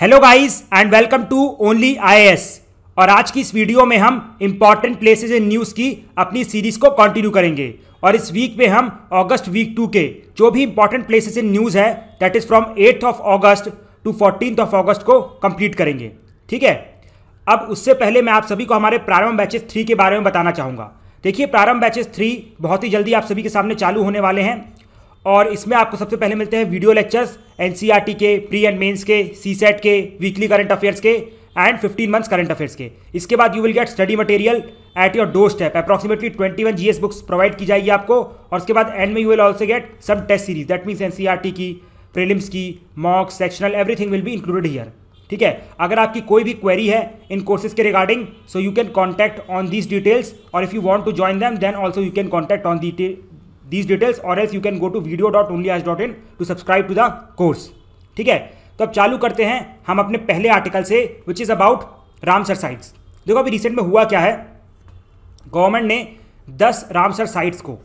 Hello guys and welcome to only IAS. और आज की इस वीडियो में हम इंपॉर्टेंट प्लेसेस इन न्यूज़ की अपनी सीरीज को कंटिन्यू करेंगे। और इस वीक में हम अगस्त वीक 2 के जो भी इंपॉर्टेंट प्लेसेस इन न्यूज़ है that is from 8th of August to 14th of August को कंप्लीट करेंगे। ठीक है, अब उससे पहले मैं आप सभी को हमारे प्रारंभ बैचेस 3 के बारे में बताना चाहूँगा। देखिए, प्रारंभ बैचेस 3 बहुत ही जल्दी आप सभी के सामने चालू होने वाले हैं और इसमें आपको सबसे पहले मिलते हैं वीडियो लेक्चर्स एनसीईआरटी के, प्री एंड मेंस के, सीसेट के, वीकली करंट अफेयर्स के एंड 15 मंथ्स करंट अफेयर्स के। इसके बाद you will get study material at your doorstep. Approximately 21 GS books provide की जाएगी आपको। और उसके बाद एंड में you will also get some test series that means NCERT की, प्रीलिम्स की, mock, sectional, everything will be included here. ठीक है, अगर आपकी कोई भी क्वेरी है इन कोर्सेज के regarding so you can contact on these details, और if you want to join them then also you can contact on these details or else you can go to video.onlyas.in to subscribe to the course। ठीक है, तो अब चालू करते हैं हम अपने पहले आर्टिकल से which is about Ramsar sites. देखो अभी रिसेंट में हुआ क्या है, गवर्नमेंट ने 10 रामसर साइट्स को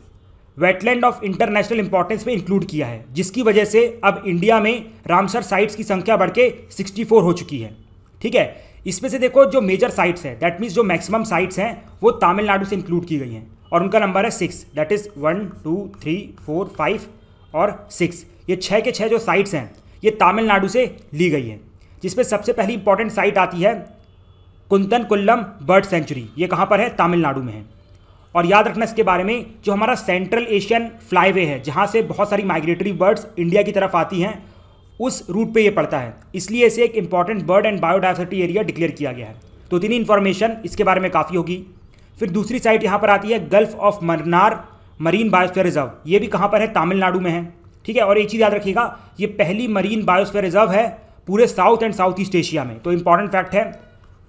वेटलैंड ऑफ इंटरनेशनल इंपॉर्टेंस में इंक्लूड किया है, जिसकी वजह से अब इंडिया में रामसर साइट्स की संख्या बढ़ के 64 हो चुकी है। ठीक है, इसमें से देखो जो मेजर साइट्स हैं दैट मीन्स जो मैक्सिमम साइट्स हैं वो तमिलनाडु से इंक्लूड की गई हैं और उनका नंबर है 6, दैट इज़ 1 2 3 4 5 और 6। ये 6 के 6 जो साइट्स हैं ये तमिलनाडु से ली गई हैं, जिसमें सबसे पहली इंपॉर्टेंट साइट आती है कुंतनकुल्लम बर्ड सेंचुरी। ये कहाँ पर है? तमिलनाडु में है। और याद रखना इसके बारे में, जो हमारा सेंट्रल एशियन फ्लाईवे है जहाँ से बहुत सारी माइग्रेटरी बर्ड्स इंडिया की तरफ आती हैं, उस रूट पे ये पड़ता है, इसलिए इसे एक important bird and biodiversity area declare किया गया है। तो इतनी इन्फॉर्मेशन इसके बारे में काफ़ी होगी। फिर दूसरी साइट यहाँ पर आती है gulf of Mannar marine biosphere reserve. ये भी कहाँ पर है? तमिलनाडु में है। ठीक है, और एक चीज़ याद रखिएगा, ये पहली मरीन बायोस्फीयर रिजर्व है पूरे south and south east Asia में। तो इंपॉर्टेंट फैक्ट है,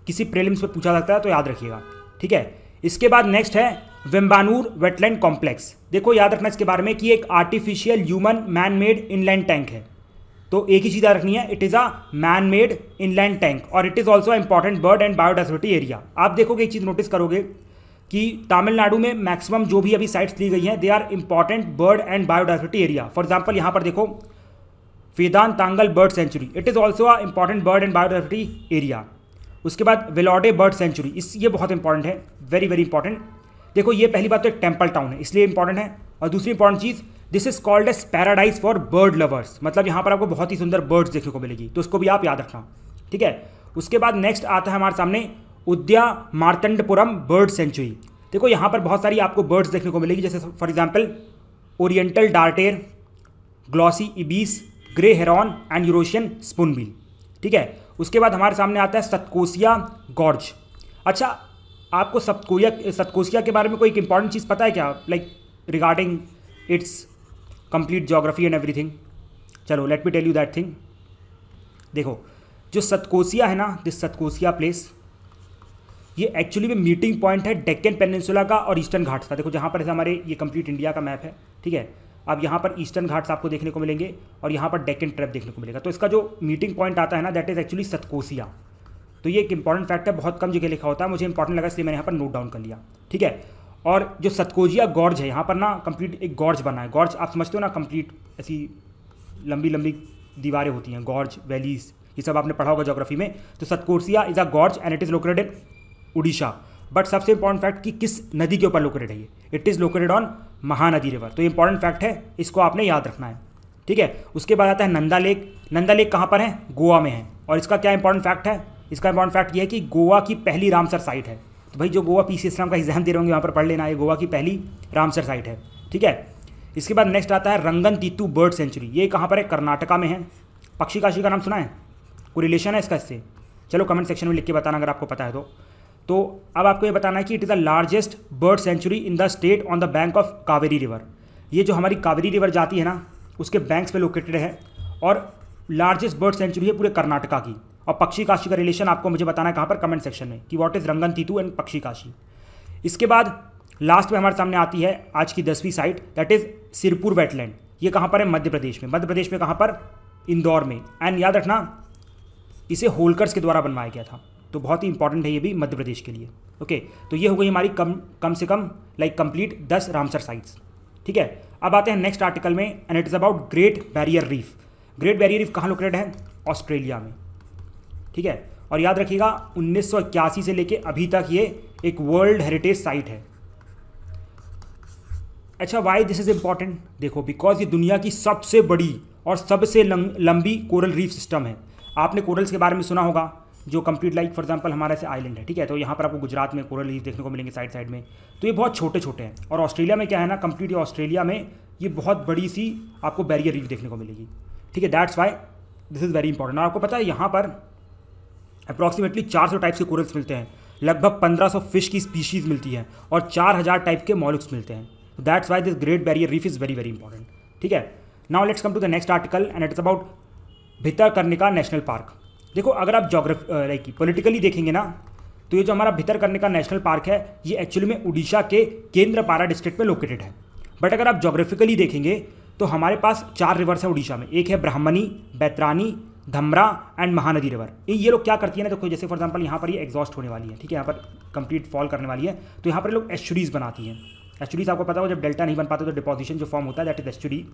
किसी प्रीलिम्स में पूछा सकता है तो याद रखिएगा। ठीक है, इसके बाद नेक्स्ट है वेम्बानूर वेटलैंड कॉम्प्लेक्स। देखो याद रखना इसके बारे में कि एक artificial human man made inland tank है। तो एक ही चीज़ याद रखनी है, it is a man made inland tank और it is also important bird and biodiversity area. आप देखोगे एक चीज़ नोटिस करोगे कि तमिलनाडु में मैक्सिमम जो भी अभी साइट्स ली गई हैं they are important bird and biodiversity area. For example यहाँ पर देखो Vedanthangal bird sanctuary, it is also a important bird and biodiversity area. उसके बाद वेलोडे बर्ड सेंचुरी, ये बहुत इंपॉर्टेंट है, वेरी वेरी इंपॉर्टेंट। देखो ये पहली बात तो एक टेम्पल टाउन है इसलिए इंपॉर्टेंट है। और दूसरी इंपॉर्टेंट चीज़, this is called as paradise for bird lovers, मतलब यहाँ पर आपको बहुत ही सुंदर बर्ड्स देखने को मिलेगी, तो उसको भी आप याद रखना। ठीक है, उसके बाद नेक्स्ट आता है हमारे सामने उद्या मार्तंडपुरम बर्ड सेंचुरी। देखो यहाँ पर बहुत सारी आपको बर्ड्स देखने को मिलेगी, जैसे for example oriental darter, glossy ibis, grey heron and Eurasian spoonbill. ठीक है, उसके बाद हमारे सामने आता है सतकोसिया गॉर्ज। अच्छा, आपको सतकोसिया के बारे में कोई एक इंपॉर्टेंट चीज़ पता है क्या, like regarding it's complete geography and everything? चलो let me tell you that thing. देखो जो सतकोसिया है ना, दिस सतकोसिया प्लेस, ये एक्चुअली में मीटिंग पॉइंट है डेक्कन पेनिनसुला का और ईस्टर्न घाट्स का। देखो जहाँ पर हमारे ये कंप्लीट इंडिया का मैप है। ठीक है, अब यहाँ पर ईस्टर्न घाट्स आपको देखने को मिलेंगे और यहाँ पर डेक्कन ट्रैप देखने को मिलेगा। तो इसका जो मीटिंग पॉइंट आता है ना दैट इज़ एक्चुअली सतकोसिया। तो ये एक इंपॉर्टेंट फैक्ट है, बहुत कम जगह लिखा होता है, मुझे इंपॉर्टेंट लगा इसलिए मैंने यहाँ पर नोट डाउन कर लिया। ठीक है, और जो सतकोजिया गॉर्ज है यहाँ पर ना कंप्लीट एक गॉर्ज बना है। गॉर्ज आप समझते हो ना, कंप्लीट ऐसी लंबी लंबी दीवारें होती हैं, गॉर्ज वैलीज, ये सब आपने पढ़ा होगा ज्योग्राफी में। तो Satkosia is a gorge and it is located in Orissa. But सबसे इंपॉर्टेंट फैक्ट कि किस नदी के ऊपर लोकेटेड है ये, it is located on Mahanadi river. तो इंपॉर्टेंट फैक्ट है, इसको आपने याद रखना है। ठीक है, उसके बाद आता है नंदा लेक। नंदा लेक कहाँ पर है? गोवा में है। और इसका क्या इंपॉर्टेंट फैक्ट है? इसका इंपॉर्टेंट फैक्ट ये है कि गोवा की पहली रामसर साइट है। तो भाई जो गोवा पीसीएस का एग्जाम दे रहे होंगे वहाँ पर पढ़ लेना, ये गोवा की पहली रामसर साइट है। ठीक है, इसके बाद नेक्स्ट आता है रंगनतीतू बर्ड सेंचुरी। ये कहाँ पर है? कर्नाटका में है। पक्षी काशी का नाम सुना है? कोई रिलेशन है इसका इससे? चलो कमेंट सेक्शन में लिख के बताना अगर आपको पता है तो अब आपको ये बताना है कि it is the largest bird sanctuary in the state on the bank of Kaveri river. ये जो हमारी कावेरी रिवर जाती है ना, उसके बैंक्स पे लोकेटेड है और लार्जेस्ट बर्ड सेंचुरी है पूरे कर्नाटका की। और पक्षी काशी का रिलेशन आपको मुझे बताना है कहाँ पर, कमेंट सेक्शन में, कि व्हाट इज़ रंगनतीतू एंड पक्षी काशी। इसके बाद लास्ट में हमारे सामने आती है आज की 10वीं site, that is Sirpur wetland. ये कहाँ पर है? मध्य प्रदेश में। मध्य प्रदेश में कहाँ पर? इंदौर में। एंड याद रखना इसे होलकर्स के द्वारा बनवाया गया था, तो बहुत ही इंपॉर्टेंट है ये भी मध्य प्रदेश के लिए। ओके, तो ये हो गई हमारी कम से कम लाइक कंप्लीट 10 रामसर साइट्स। ठीक है, अब आते हैं नेक्स्ट आर्टिकल में and it is about great barrier reef. Great barrier reef कहाँ लोकेटेड है? ऑस्ट्रेलिया में। ठीक है। और याद रखिएगा 1981 से लेके अभी तक ये एक वर्ल्ड हेरिटेज साइट है। अच्छा, वाई दिस इज इंपॉर्टेंट? देखो, बिकॉज ये दुनिया की सबसे बड़ी और सबसे लंबी कोरल रीफ सिस्टम है। आपने कोरल्स के बारे में सुना होगा, जो कंप्लीट लाइक फॉर एग्जांपल हमारा से आइलैंड है, ठीक है। तो यहाँ पर आपको गुजरात में कोरल रीफ देखने को मिलेंगे साइड साइड में। तो ये बहुत छोटे छोटे हैं। और ऑस्ट्रेलिया में क्या है ना, कंप्लीट ऑस्ट्रेलिया में ये बहुत बड़ी सी आपको बैरियर रीफ देखने को मिलेगी, ठीक है। That's why this is very important. और आपको पता है यहाँ पर अप्रॉक्सीमेटली 400 टाइप्स के कोरल्स मिलते हैं, लगभग 1500 फिश की स्पीशीज़ मिलती हैं और 4000 टाइप के मॉलिक्स मिलते हैं। That's why this great barrier reef is very very important, ठीक है। Now let's come to the next article and it's about Bhitarkanika national park. देखो, अगर आप लाइक पॉलिटिकली देखेंगे ना, तो ये जो हमारा भितरकनिका नेशनल पार्क है, ये एक्चुअली में उड़ीसा के केंद्रपाड़ा डिस्ट्रिक्ट में लोकेटेड है। बट अगर आप जोग्राफिकली देखेंगे तो हमारे पास 4 रिवर्स है उड़ीसा में। एक है ब्राह्मणी, बैतरानी, धमरा एंड महानदी रिवर। ये लोग क्या करती है ना, देखो जैसे फॉर एग्जांपल यहाँ पर ये एग्जॉस्ट होने वाली है, ठीक है, यहाँ पर कंप्लीट फॉल करने वाली है, तो यहाँ पर लोग एस्चुरीज बनाती हैं। एस्चुरीज आपको पता हो, जब डेल्टा नहीं बन पाते तो डिपोजिशन जो फॉर्म होता है दैट इज एस्चुरी।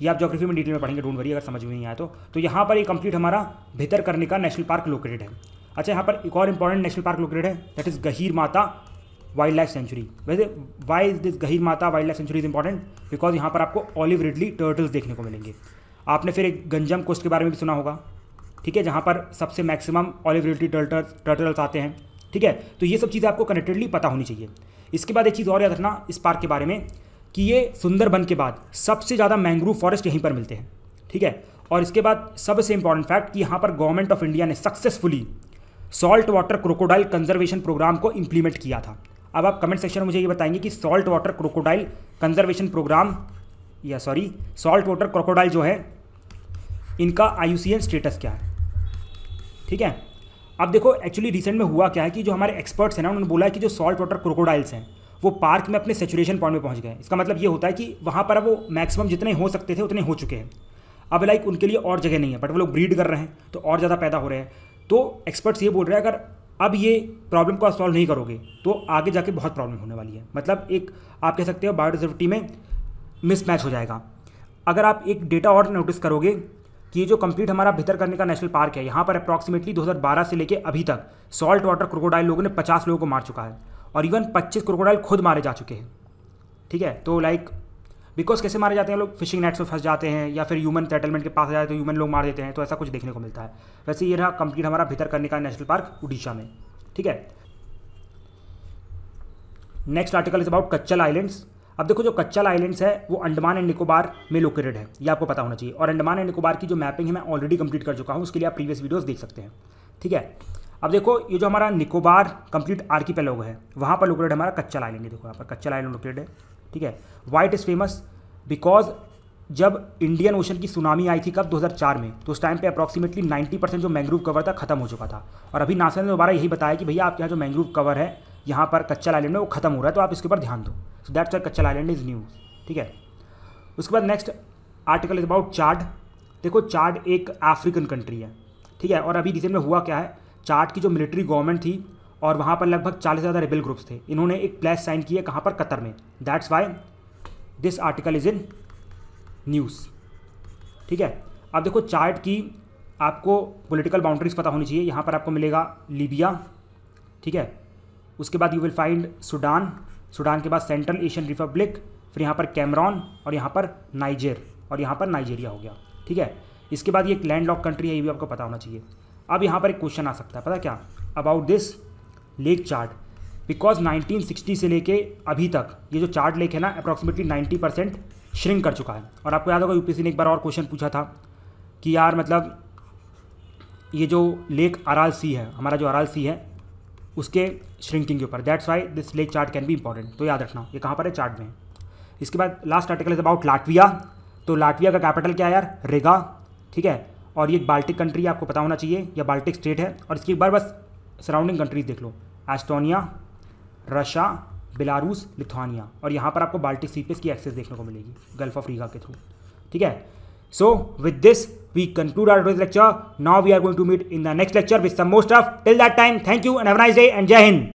ये आप ज्योग्राफी में डिटेल में पढ़ेंगे, डोंट वरी अगर समझ में नहीं आया तो यहाँ पर ये कंप्लीट हमारा भितरकनिका नेशनल पार्क लोकेटेड है। अच्छा, यहाँ पर एक और इंपॉर्टेंट नेशनल पार्क लोकेटेड है, दैट इज गहीर माता वाइल्ड लाइफ सेंचुरी। वैसे वाई इज दिस गहीर माता wild life sanctuary is important? Because यहाँ पर आपको ऑलिव रिडली टर्टल्स देखने को मिलेंगे। आपने फिर एक गंजम कोस्ट के बारे में भी सुना होगा, ठीक है, जहाँ पर सबसे मैक्सिमम ऑलिव रिडली टर्टल्स आते हैं, ठीक है। तो ये सब चीज़ें आपको कनेक्टेडली पता होनी चाहिए। इसके बाद एक चीज़ और याद रखना इस पार्क के बारे में कि ये सुंदरबन के बाद सबसे ज़्यादा मैंग्रोव फॉरेस्ट यहीं पर मिलते हैं, ठीक है। और इसके बाद सबसे इंपॉर्टेंट फैक्ट कि यहाँ पर गवर्नमेंट ऑफ इंडिया ने successfully salt water crocodile conservation programme को इंप्लीमेंट किया था। अब आप कमेंट सेक्शन में मुझे ये बताएंगे कि salt water crocodile conservation programme salt water crocodile जो है, इनका IUCN स्टेटस क्या है, ठीक है। अब देखो, एक्चुअली रिसेंट में हुआ क्या है कि जो हमारे एक्सपर्ट्स हैं ना, उन्होंने बोला है कि जो सॉल्ट वाटर क्रोकोडाइल्स हैं वो पार्क में अपने सेचुरेशन पॉइंट में पहुंच गए। इसका मतलब ये होता है कि वहाँ पर अब वो मैक्सिमम जितने हो सकते थे उतने हो चुके हैं। अब लाइक उनके लिए और जगह नहीं है, बट वो लोग ब्रीड कर रहे हैं तो और ज़्यादा पैदा हो रहे हैं। तो एक्सपर्ट्स ये बोल रहे हैं अगर अब ये प्रॉब्लम को सॉल्व नहीं करोगे तो आगे जाके बहुत प्रॉब्लम होने वाली है। मतलब एक आप कह सकते हो बायोडाइवर्सिटी में मिसमैच हो जाएगा। अगर आप एक डेटा और नोटिस करोगे कि ये जो कंप्लीट हमारा भितरकनिका नेशनल पार्क है, यहाँ पर अप्रॉक्सीमेटली 2012 से लेके अभी तक सॉल्ट वाटर क्रोकोडाइल लोगों ने 50 लोगों को मार चुका है और इवन 25 क्रोकोडाइल खुद मारे जा चुके हैं, ठीक है। तो लाइक बिकॉज कैसे मारे जाते हैं लोग, फिशिंग नेट्स में फंस जाते हैं या फिर ह्यूमन सेटलमेंट के पास आ जाते तो ह्यूमन लोग मार देते हैं, तो ऐसा कुछ देखने को मिलता है। वैसे ये रहा कंप्लीट हमारा भितरकनिका नेशनल पार्क उड़ीसा में, ठीक है। Next article is about Katchal islands. अब देखो, जो कच्चल आइलैंड्स है वो अंडमान एंड निकोबार में लोकेटेड है, ये आपको पता होना चाहिए। और अंडमान एंड निकोबार की जो मैपिंग है मैं ऑलरेडी कंप्लीट कर चुका हूँ, उसके लिए आप प्रीवियस वीडियोस देख सकते हैं, ठीक है। अब देखो, ये जो हमारा निकोबार कंप्लीट आर्कीपेलागो है, वहाँ पर लोकेटेड हमारा कच्चल आइलैंड है। देखो यहाँ पर कच्चल आइलैंड लोकेटेड है, ठीक है। Why it is famous? Because जब इंडियन ओशन की सुनामी आई थी कब, 2004 में, तो उस टाइम पे अप्रॉक्सीमेटली 90% जो मैंग्रोव कवर था खत्म हो चुका था। और अभी नासा ने दोबारा यही बताया कि भैया आपके यहाँ जो मैंग्रोव कवर है यहाँ पर कच्चल आइलैंड में वो खत्म हो रहा है, तो आप इसके ऊपर ध्यान दो। So that's why Katchal island is new, ठीक है। उसके बाद next article is about Chad. देखो, चाड एक अफ्रीकन कंट्री है, ठीक है। और अभी रिसेंट में हुआ क्या है, चाड की जो मिलिट्री गवर्नमेंट थी और वहाँ पर लगभग 40 से ज़्यादा रेबल ग्रुप्स थे, इन्होंने एक प्लेस साइन किया कहाँ पर, कतर में। That's why this article is in news, ठीक है। अब देखो, चाड की आपको पॉलिटिकल बाउंड्रीज पता होनी चाहिए। यहाँ पर आपको मिलेगा लीबिया, ठीक है। उसके बाद you will find Sudan, Sudan के बाद सेंट्रल एशियन रिपब्लिक, फिर यहाँ पर कैमरॉन और यहाँ पर नाइजर और यहाँ पर नाइजीरिया हो गया, ठीक है। इसके बाद ये एक लैंड लॉक कंट्री है, ये भी आपको पता होना चाहिए। अब यहाँ पर एक क्वेश्चन आ सकता है, पता क्या, about this lake Chad. Because 1960 से लेके अभी तक ये जो चाड लेक है ना, अप्रॉक्सीमेटली 90% श्रिंक कर चुका है। और आपको याद होगा यूपीएससी ने एक बार और क्वेश्चन पूछा था कि यार मतलब ये जो लेक अराल सी है, हमारा जो अराल सी है, उसके श्रिंकिंग के ऊपर। That's why this lake chart can be important, तो याद रखना ये कहाँ पर है, चार्ट में। इसके बाद last article is about Latvia. तो लाटविया का कैपिटल क्या है यार, रिगा, ठीक है। और ये बाल्टिक कंट्री आपको पता होना चाहिए, या बाल्टिक स्टेट है। और इसकी एक बार बस सराउंडिंग कंट्रीज देख लो, एस्टोनिया, रशिया, बेलारूस, लिथुआनिया। और यहाँ पर आपको बाल्टिक सी पे इसकी एक्सेस देखने को मिलेगी गल्फ ऑफ रीगा के थ्रू, ठीक है। So with this we conclude our today's lecture. Now we are going to meet in the next lecture with some more stuff. Till that time, thank you and have a nice day and Jai Hind.